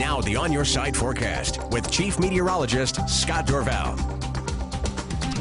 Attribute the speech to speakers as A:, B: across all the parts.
A: Now the On Your Side forecast with Chief Meteorologist Scott Dorval.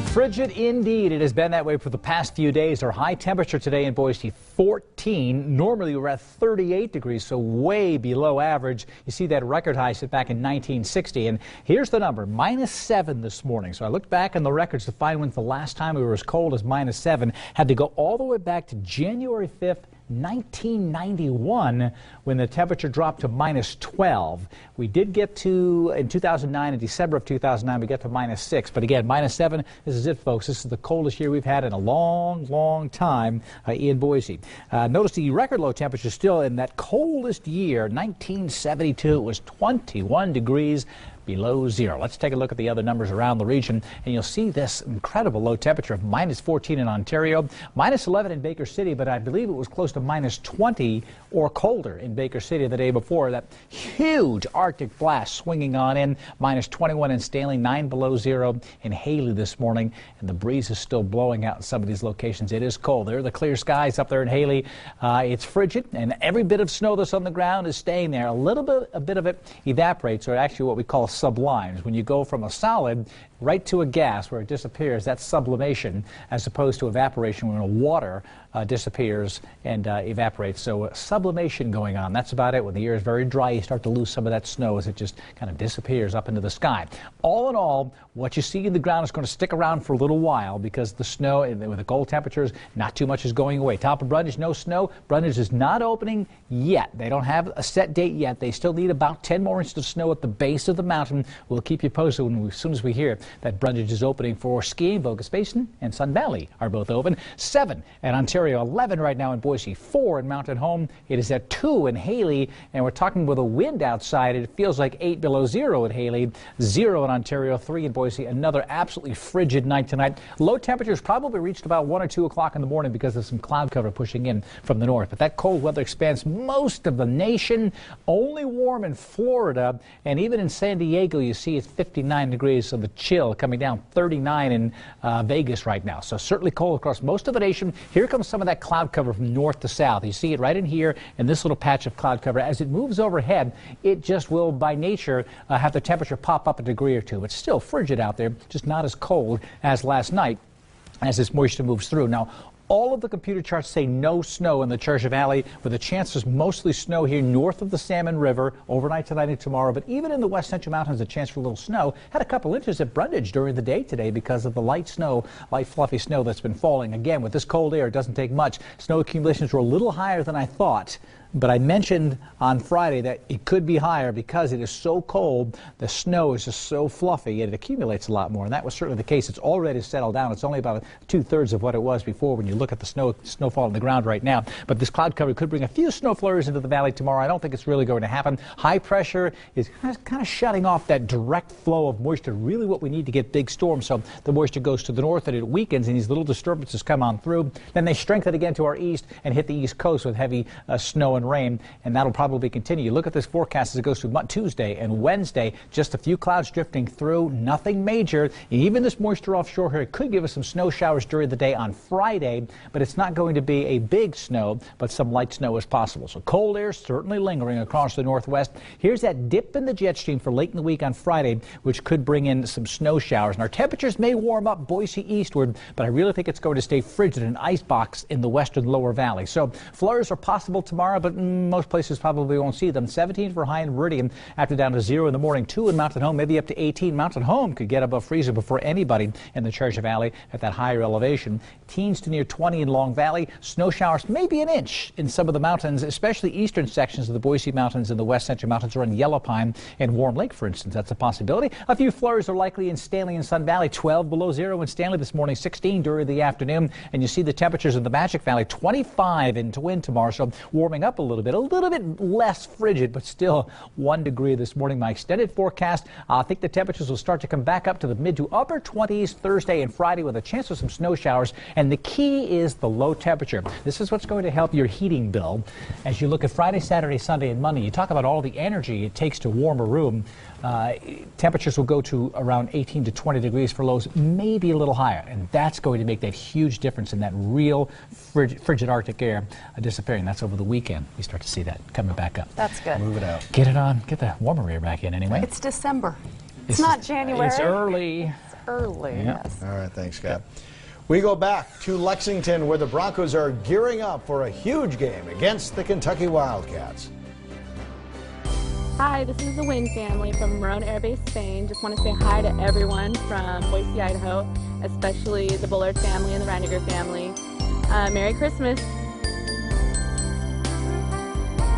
B: Frigid indeed. It has been that way for the past few days. Our high temperature today in Boise, 14. Normally we're at 38 degrees, so way below average. You see that record high set back in 1960. And here's the number, -7 this morning. So I looked back in the records to find when the last time we were as cold as -7. Had to go all the way back to January 5th. 1991 when the temperature dropped to -12. We did get to, in 2009, in December of 2009, we got to -6. But again, -7, this is it, folks. This is the coldest year we've had in a long time in Boise. Notice the record low temperature still in that coldest year, 1972. It was 21 degrees below zero. Let's take a look at the other numbers around the region, and you'll see this incredible low temperature of -14 in Ontario, -11 in Baker City, but I believe it was close to -20 or colder in Baker City the day before. That huge Arctic blast swinging on in, -21 in Stanley, 9 below zero in Haley this morning, and the breeze is still blowing out in some of these locations. It is cold. There are the clear skies up there in Haley. It's frigid, and every bit of snow that's on the ground is staying there. A bit of it evaporates, or actually what we call sublimes. When you go from a solid right to a gas where it disappears, that's sublimation, as opposed to evaporation when water disappears and evaporates. So sublimation going on. That's about it. When the air is very dry, you start to lose some of that snow as it just kind of disappears up into the sky. All in all, what you see in the ground is going to stick around for a little while because the snow, with the cold temperatures, not too much is going away. Top of Brundage, no snow. Brundage is not opening yet. They don't have a set date yet. They still need about 10 more inches of snow at the base of the mountain. We'll keep you posted as soon as we hear that Brundage is opening for skiing. Bogus Basin and Sun Valley are both open. 7 at Ontario, 11 right now in Boise, 4 in Mountain Home. It is at 2 in Haley, and we're talking with a wind outside. It feels like 8 below zero in Haley, 0 in Ontario, 3 in Boise. Another absolutely frigid night tonight. Low temperatures probably reached about 1 or 2 o'clock in the morning because of some cloud cover pushing in from the north. But that cold weather expands most of the nation. Only warm in Florida, and even in San Diego, you see it's 59 degrees, so the chill coming down, 39 in Vegas right now. So certainly cold across most of the nation. Here comes some of that cloud cover from north to south. You see it right in here in this little patch of cloud cover. As it moves overhead, it just will, by nature, have the temperature pop up a degree or two. It's still frigid out there, just not as cold as last night as this moisture moves through. Now, all of the computer charts say no snow in the Churchill Valley, with the chances mostly snow here north of the Salmon River overnight tonight and tomorrow. But even in the west central mountains, a chance for a little snow. Had a couple inches at Brundage during the day today because of the light fluffy snow that's been falling. Again, with this cold air, it doesn't take much. Snow accumulations were a little higher than I thought. But I mentioned on Friday that it could be higher because it is so cold. The snow is just so fluffy, and it accumulates a lot more. And that was certainly the case. It's already settled down. It's only about 2/3 of what it was before when you look at the snowfall on the ground right now. But this cloud cover could bring a few snow flurries into the valley tomorrow. I don't think it's really going to happen. High pressure is kind of shutting off that direct flow of moisture, really what we need to get big storms. So the moisture goes to the north and it weakens, and these little disturbances come on through. Then they strengthen again to our east and hit the east coast with heavy snow and rain, and that'll probably continue. Look at this forecast as it goes through Tuesday and Wednesday. Just a few clouds drifting through, nothing major. Even this moisture offshore here could give us some snow showers during the day on Friday, but it's not going to be a big snow, but some light snow is possible. So cold air certainly lingering across the northwest. Here's that dip in the jet stream for late in the week on Friday, which could bring in some snow showers. And our temperatures may warm up Boise eastward, but I really think it's going to stay frigid and icebox in the western lower valley. So flurries are possible tomorrow, but most places probably won't see them. 17 for high in Meridian, after down to 0 in the morning. 2 in Mountain Home, maybe up to 18. Mountain Home could get above freezing before anybody in the Churchill Valley at that higher elevation. Teens to near 20 in Long Valley. Snow showers maybe an inch in some of the mountains, especially eastern sections of the Boise Mountains and the west central mountains around Yellow Pine and Warm Lake, for instance. That's a possibility. A few flurries are likely in Stanley and Sun Valley. 12 below zero in Stanley this morning, 16 during the afternoon. And you see the temperatures in the Magic Valley, 25 in Twin tomorrow, so warming up a little bit less frigid, but still 1 degree this morning. My extended forecast, I think the temperatures will start to come back up to the mid to upper 20s Thursday and Friday with a chance of some snow showers. And the key is the low temperature. This is what's going to help your heating bill. As you look at Friday, Saturday, Sunday, and Monday, you talk about all the energy it takes to warm a room. Temperatures will go to around 18 to 20 degrees for lows, maybe a little higher. And that's going to make that huge difference in that real frigid Arctic air disappearing. That's over the weekend. you start to see that coming back up.
C: That's good.
D: Move it out.
B: Get it on. Get the warmer air back in anyway.
C: It's December. It's not January.
B: It's early.
C: It's early,
B: Yeah.
C: yes.
D: All right, thanks, Scott. We go back to Lexington, where the Broncos are gearing up for a huge game against the Kentucky Wildcats.
E: Hi, this is the Wynn family from Morone Air Base, Spain. Just want to say hi to everyone from Boise, Idaho, especially the Bullard family and the Reiniger family. Merry Christmas.